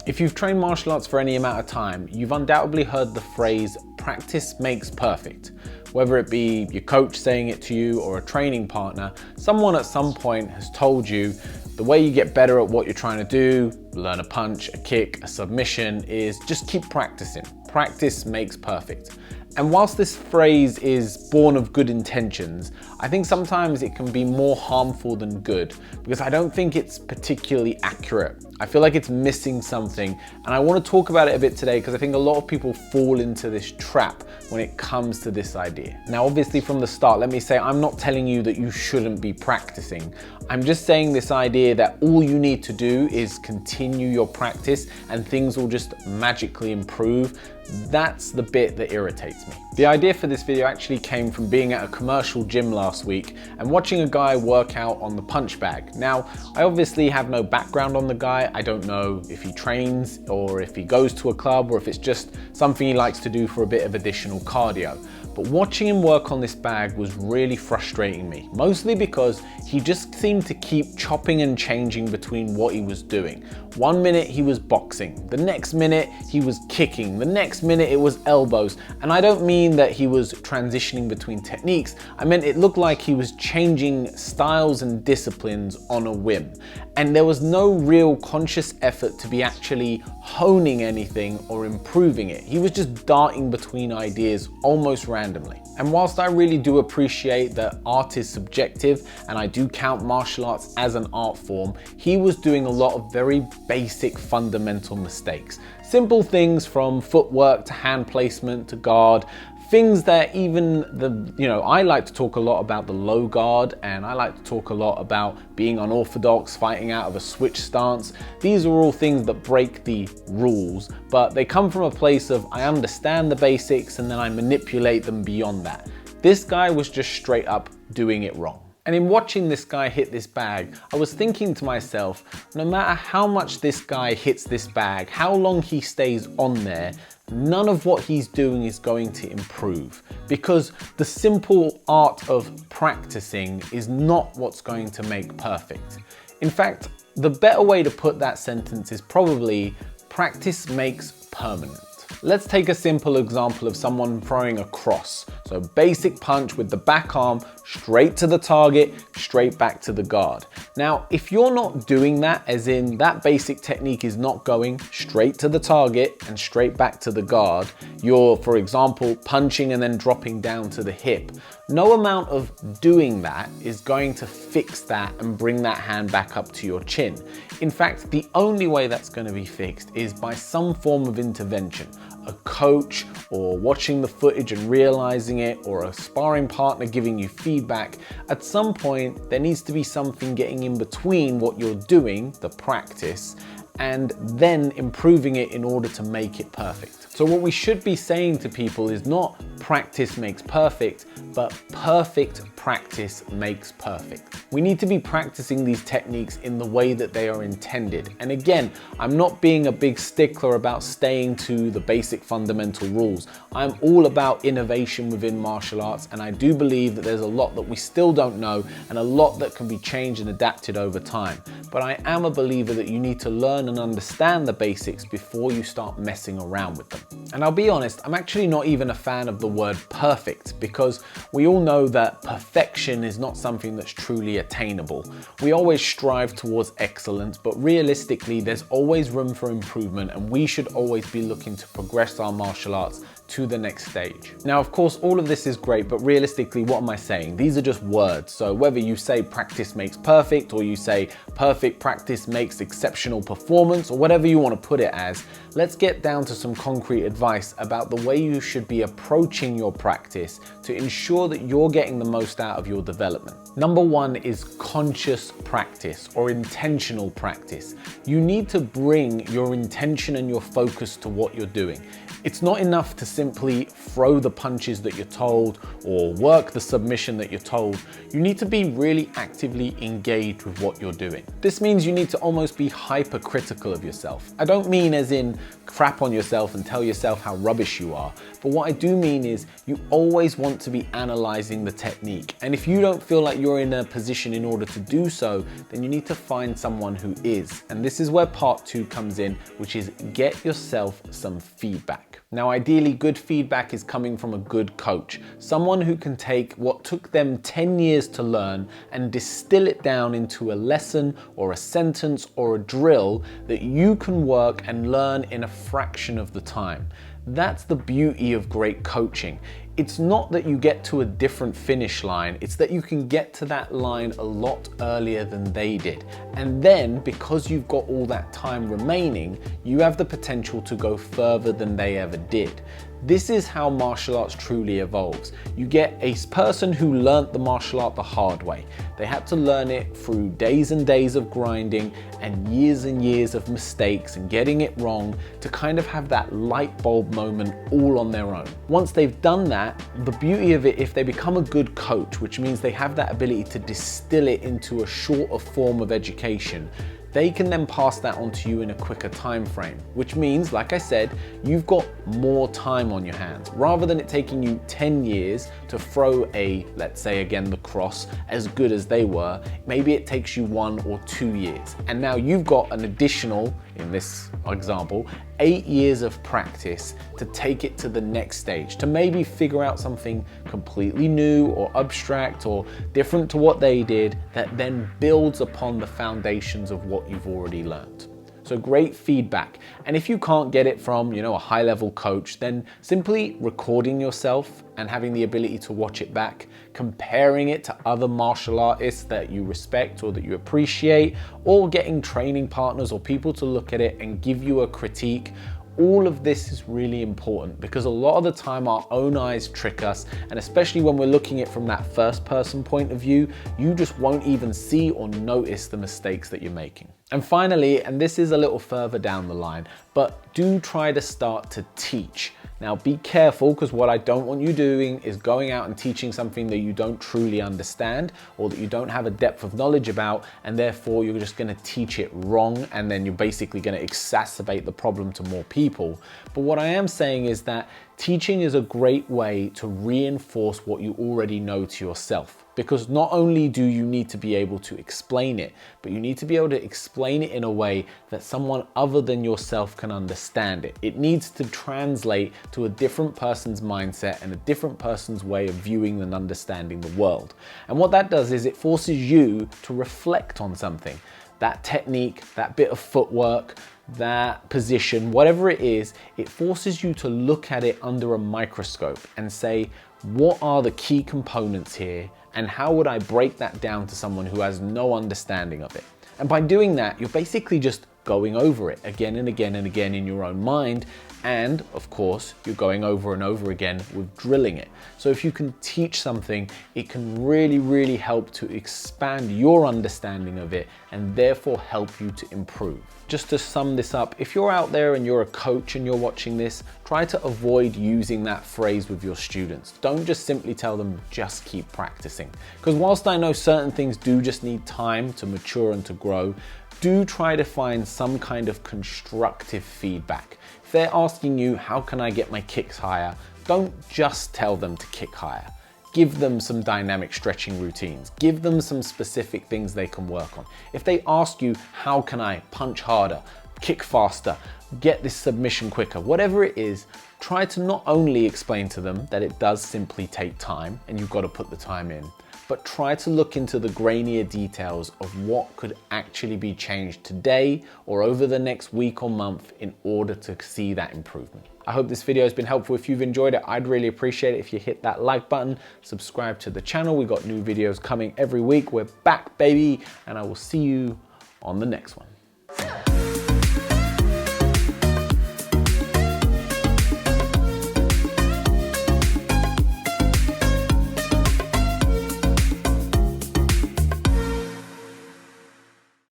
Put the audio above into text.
If you've trained martial arts for any amount of time, you've undoubtedly heard the phrase practice makes perfect. Whether it be your coach saying it to you or a training partner, someone at some point has told you the way you get better at what you're trying to do, learn a punch, a kick, a submission, is just keep practicing. Practice makes perfect. And whilst this phrase is born of good intentions, I think sometimes it can be more harmful than good, because I don't think it's particularly accurate. I feel like it's missing something, and I want to talk about it a bit today because I think a lot of people fall into this trap when it comes to this idea. Now, obviously from the start, let me say I'm not telling you that you shouldn't be practicing. I'm just saying this idea that all you need to do is continue your practice and things will just magically improve. That's the bit that irritates me. The idea for this video actually came from being at a commercial gym last week and watching a guy work out on the punch bag. Now, I obviously have no background on the guy. I don't know if he trains or if he goes to a club or if it's just something he likes to do for a bit of additional cardio. But watching him work on this bag was really frustrating me, mostly because he just seemed to keep chopping and changing between what he was doing. One minute he was boxing, the next minute he was kicking, the next minute it was elbows. And I don't mean that he was transitioning between techniques, I meant it looked like he was changing styles and disciplines on a whim. And there was no real conscious effort to be actually honing anything or improving it. He was just darting between ideas almost randomly. And whilst I really do appreciate that art is subjective and I do count martial arts as an art form, he was doing a lot of very basic fundamental mistakes. Simple things from footwork to hand placement to guard, things that even I like to talk a lot about the low guard, and I like to talk a lot about being unorthodox, fighting out of a switch stance. These are all things that break the rules, but they come from a place of I understand the basics and then I manipulate them beyond that. This guy was just straight up doing it wrong. And in watching this guy hit this bag, I was thinking to myself, no matter how much this guy hits this bag, how long he stays on there, none of what he's doing is going to improve, because the simple art of practicing is not what's going to make perfect. In fact, the better way to put that sentence is probably practice makes permanent. Let's take a simple example of someone throwing a cross. So basic punch with the back arm, straight to the target, straight back to the guard. Now, if you're not doing that, as in that basic technique is not going straight to the target and straight back to the guard, you're, for example, punching and then dropping down to the hip, no amount of doing that is going to fix that and bring that hand back up to your chin. In fact, the only way that's going to be fixed is by some form of intervention. A coach, or watching the footage and realizing it, or a sparring partner giving you feedback. At some point, there needs to be something getting in between what you're doing, the practice, and then improving it in order to make it perfect. So what we should be saying to people is not practice makes perfect, but perfect practice makes perfect. We need to be practicing these techniques in the way that they are intended. And again, I'm not being a big stickler about staying to the basic fundamental rules. I'm all about innovation within martial arts, and I do believe that there's a lot that we still don't know and a lot that can be changed and adapted over time. But I am a believer that you need to learn and understand the basics before you start messing around with them. And I'll be honest, I'm actually not even a fan of the word perfect, because we all know that perfection is not something that's truly attainable. We always strive towards excellence, but realistically, there's always room for improvement, and we should always be looking to progress our martial arts to the next stage. Now, of course, all of this is great, but realistically, what am I saying? These are just words. So whether you say practice makes perfect, or you say perfect practice makes exceptional performance, or whatever you want to put it as, let's get down to some concrete advice about the way you should be approaching your practice to ensure that you're getting the most out of your development. Number one is conscious practice, or intentional practice. You need to bring your intention and your focus to what you're doing. It's not enough to simply throw the punches that you're told or work the submission that you're told. You need to be really actively engaged with what you're doing. This means you need to almost be hypercritical of yourself. I don't mean as in crap on yourself and tell yourself how rubbish you are, but what I do mean is you always want to be analyzing the technique. And if you don't feel like you're in a position in order to do so, then you need to find someone who is. And this is where part 2 comes in, which is get yourself some feedback. Now, ideally, good feedback is coming from a good coach, someone who can take what took them 10 years to learn and distill it down into a lesson or a sentence or a drill that you can work and learn in a fraction of the time. That's the beauty of great coaching. It's not that you get to a different finish line, it's that you can get to that line a lot earlier than they did. And then, because you've got all that time remaining, you have the potential to go further than they ever did. This is how martial arts truly evolves. You get a person who learnt the martial art the hard way. They had to learn it through days and days of grinding and years of mistakes and getting it wrong to kind of have that light bulb moment all on their own. Once they've done that, the beauty of it, if they become a good coach, which means they have that ability to distill it into a shorter form of education, they can then pass that on to you in a quicker time frame, which means, like I said, you've got more time on your hands. Rather than it taking you 10 years to throw a, let's say again, the cross as good as they were, maybe it takes you 1 or 2 years. And now you've got an additional, in this example, 8 years of practice to take it to the next stage, to maybe figure out something completely new or abstract or different to what they did that then builds upon the foundations of what you've already learned. So great feedback. And if you can't get it from, a high-level coach, then simply recording yourself and having the ability to watch it back, comparing it to other martial artists that you respect or that you appreciate, or getting training partners or people to look at it and give you a critique. All of this is really important because a lot of the time our own eyes trick us, and especially when we're looking at it from that first person point of view, you just won't even see or notice the mistakes that you're making. And finally, and this is a little further down the line, but do try to start to teach. Now be careful, because what I don't want you doing is going out and teaching something that you don't truly understand or that you don't have a depth of knowledge about, and therefore you're just going to teach it wrong, and then you're basically going to exacerbate the problem to more people. But what I am saying is that teaching is a great way to reinforce what you already know to yourself, because not only do you need to be able to explain it, but you need to be able to explain it in a way that someone other than yourself can understand it. It needs to translate to a different person's mindset and a different person's way of viewing and understanding the world. And what that does is it forces you to reflect on something. That technique, that bit of footwork, that position, whatever it is, it forces you to look at it under a microscope and say, what are the key components here, and how would I break that down to someone who has no understanding of it? And by doing that, you're basically just going over it again and again and again in your own mind. And of course, you're going over and over again with drilling it. So if you can teach something, it can really help to expand your understanding of it and therefore help you to improve. Just to sum this up, if you're out there and you're a coach and you're watching this, try to avoid using that phrase with your students. Don't just simply tell them, just keep practicing. Because whilst I know certain things do just need time to mature and to grow, do try to find some kind of constructive feedback. If they're asking you, how can I get my kicks higher? Don't just tell them to kick higher. Give them some dynamic stretching routines. Give them some specific things they can work on. If they ask you, how can I punch harder, kick faster, get this submission quicker, whatever it is, try to not only explain to them that it does simply take time and you've got to put the time in, but try to look into the grainier details of what could actually be changed today or over the next week or month in order to see that improvement. I hope this video has been helpful. If you've enjoyed it, I'd really appreciate it if you hit that like button, subscribe to the channel. We've got new videos coming every week. We're back, baby, and I will see you on the next one.